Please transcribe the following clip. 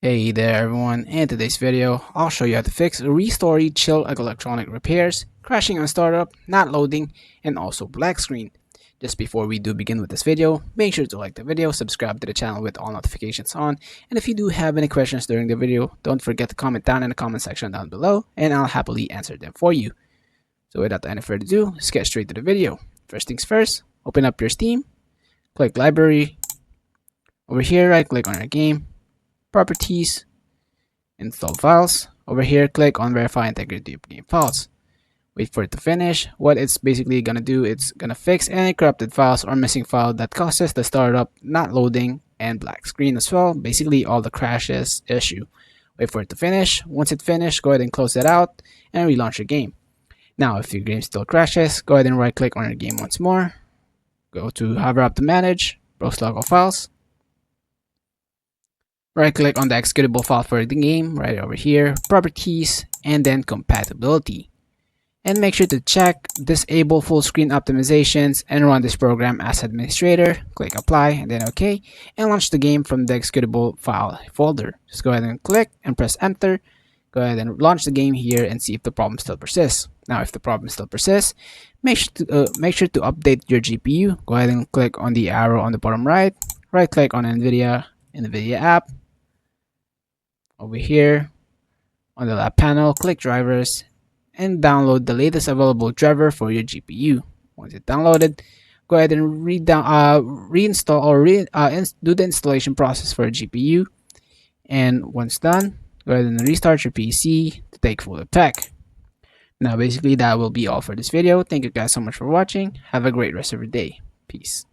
Hey there everyone, in today's video, I'll show you how to fix ReStory chill electronic repairs, crashing on startup, not loading, and also black screen. Just before we do begin with this video, make sure to like the video, subscribe to the channel with all notifications on, and if you do have any questions during the video, don't forget to comment down in the comment section down below, and I'll happily answer them for you. So without any further ado, let's get straight to the video. First things first, open up your Steam, click Library, over here right click on your game, Properties, Install Files. Over here, click on Verify Integrity of Game Files. Wait for it to finish. What it's basically gonna do, it's gonna fix any corrupted files or missing file that causes the startup, not loading, and black screen as well. Basically, all the crashes issue. Wait for it to finish. Once it finished, go ahead and close it out and relaunch your game. Now, if your game still crashes, go ahead and right click on your game once more. Go to Hover up to Manage, Browse Local Files. Right click on the executable file for the game right over here, Properties, and then Compatibility. And make sure to check Disable Full Screen Optimizations and run this program as administrator. Click Apply and then OK, and launch the game from the executable file folder. Just go ahead and click and press Enter. Go ahead and launch the game here and see if the problem still persists. Now, if the problem still persists, make sure to update your GPU. Go ahead and click on the arrow on the bottom right. Right click on NVIDIA app. Over here on the left panel, click drivers and download the latest available driver for your GPU. Once it's downloaded, go ahead and reinstall or do the installation process for a GPU. And once done, go ahead and restart your PC to take full effect. Now, basically, that will be all for this video. Thank you guys so much for watching. Have a great rest of your day. Peace.